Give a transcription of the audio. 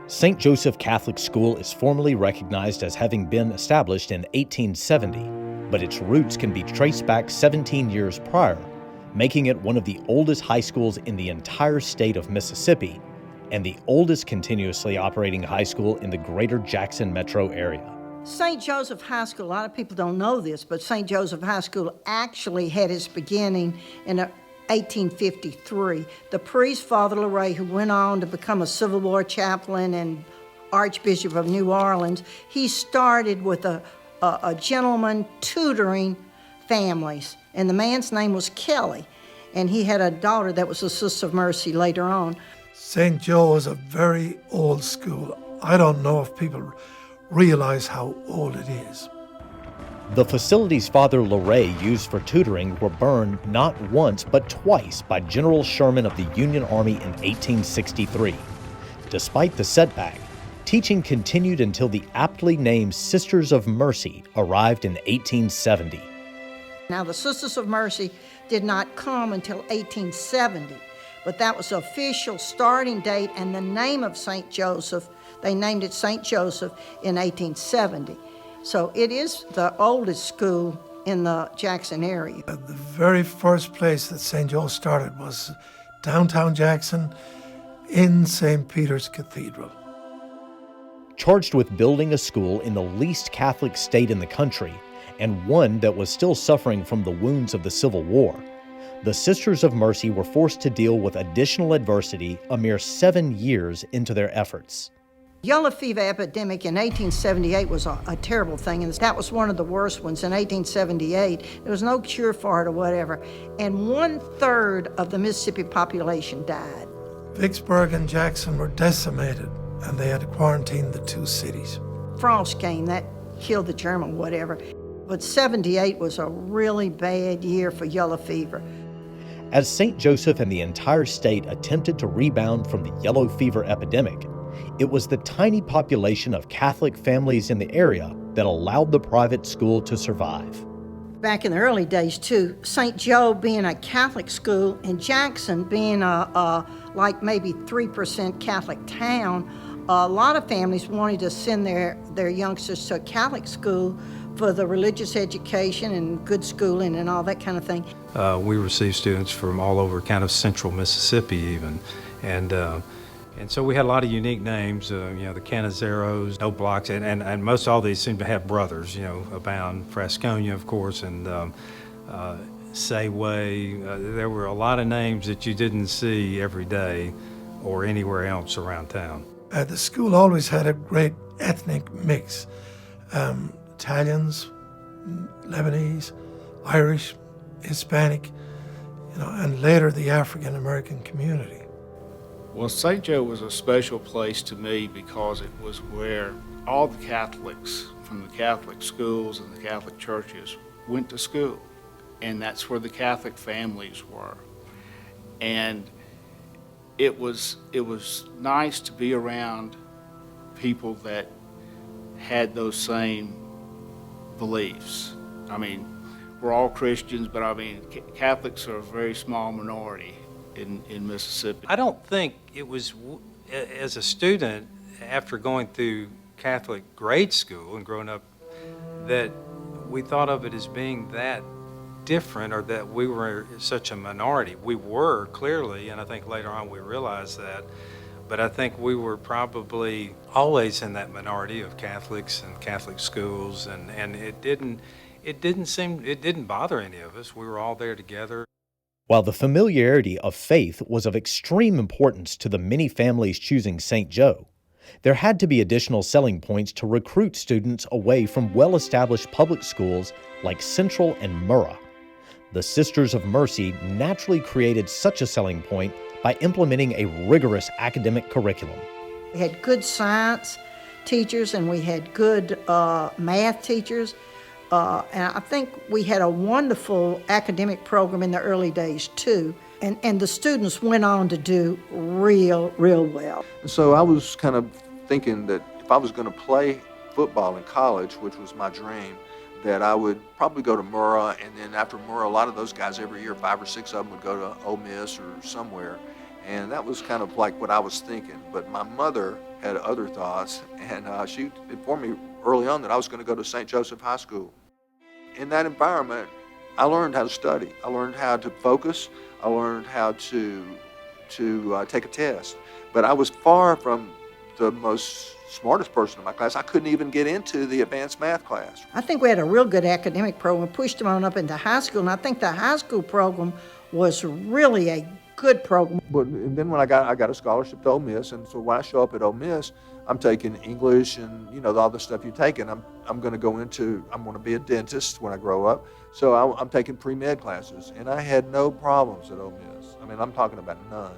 St. Joseph Catholic School is formally recognized as having been established in 1870, but its roots can be traced back 17 years prior, making it one of the oldest high schools in the entire state of Mississippi and the oldest continuously operating high school in the greater Jackson metro area. St. Joseph High School, a lot of people don't know this, but St. Joseph High School actually had its beginning in 1853. The priest, Father LeRae, who went on to become a Civil War chaplain and Archbishop of New Orleans, he started with a gentleman tutoring families, and the man's name was Kelly, and he had a daughter that was a Sister of Mercy later on. St. Joe is a very old school. I don't know if people realize how old it is. The facilities Father LeRae used for tutoring were burned not once but twice by General Sherman of the Union Army in 1863. Despite the setback, teaching continued until the aptly named Sisters of Mercy arrived in 1870. Now, the Sisters of Mercy did not come until 1870, but that was the official starting date, and the name of St. Joseph, they named it St. Joseph in 1870. So it is the oldest school in the Jackson area. The very first place that St. Joe started was downtown Jackson in St. Peter's Cathedral. Charged with building a school in the least Catholic state in the country, and one that was still suffering from the wounds of the Civil War, the Sisters of Mercy were forced to deal with additional adversity a mere 7 years into their efforts. Yellow fever epidemic in 1878 was a terrible thing, and that was one of the worst ones. In 1878, there was no cure for it or whatever, and 1/3 of the Mississippi population died. Vicksburg and Jackson were decimated, and they had to quarantine the two cities. Frost came, that killed the germ or whatever, but 78 was a really bad year for yellow fever. As St. Joseph and the entire state attempted to rebound from the yellow fever epidemic, it was the tiny population of Catholic families in the area that allowed the private school to survive. Back in the early days, too, St. Joe being a Catholic school and Jackson being like maybe 3% Catholic town, a lot of families wanted to send their youngsters to a Catholic school for the religious education and good schooling and all that kind of thing. We received students from all over kind of central Mississippi even, and so we had a lot of unique names, the Canizaros, No Blocks, and most all these seem to have brothers, abound. Frasconia, of course, and Sayway. There were a lot of names that you didn't see every day or anywhere else around town. The school always had a great ethnic mix. Italians, Lebanese, Irish, Hispanic, and later the African American community. Well, St. Joe was a special place to me because it was where all the Catholics from the Catholic schools and the Catholic churches went to school, and that's where the Catholic families were. And it was nice to be around people that had those same beliefs. I mean, we're all Christians, but I mean, Catholics are a very small minority in Mississippi. I don't think it was, as a student, after going through Catholic grade school and growing up, that we thought of it as being that different or that we were such a minority. We were, clearly, and I think later on we realized that, but I think we were probably always in that minority of Catholics and Catholic schools, and it didn't bother any of us. We were all there together. While the familiarity of faith was of extreme importance to the many families choosing St. Joe, there had to be additional selling points to recruit students away from well-established public schools like Central and Murrah. The Sisters of Mercy naturally created such a selling point by implementing a rigorous academic curriculum. We had good science teachers and we had good math teachers. And I think we had a wonderful academic program in the early days, too. And the students went on to do real well. So I was kind of thinking that if I was going to play football in college, which was my dream, that I would probably go to Murrah, and then after Murrah, a lot of those guys every year, 5 or 6 of them would go to Ole Miss or somewhere. And that was kind of like what I was thinking. But my mother had other thoughts, and she informed me early on that I was going to go to St. Joseph High School. In that environment, I learned how to study. I learned how to focus. I learned how to take a test. But I was far from the most smartest person in my class. I couldn't even get into the advanced math class. I think we had a real good academic program, pushed them on up into high school, and I think the high school program was really a good program. But and then when I got a scholarship to Ole Miss, and so when I show up at Ole Miss, I'm taking English and all the stuff you take, and I'm going to be a dentist when I grow up. So I'm taking pre-med classes, and I had no problems at Ole Miss. I mean, I'm talking about none.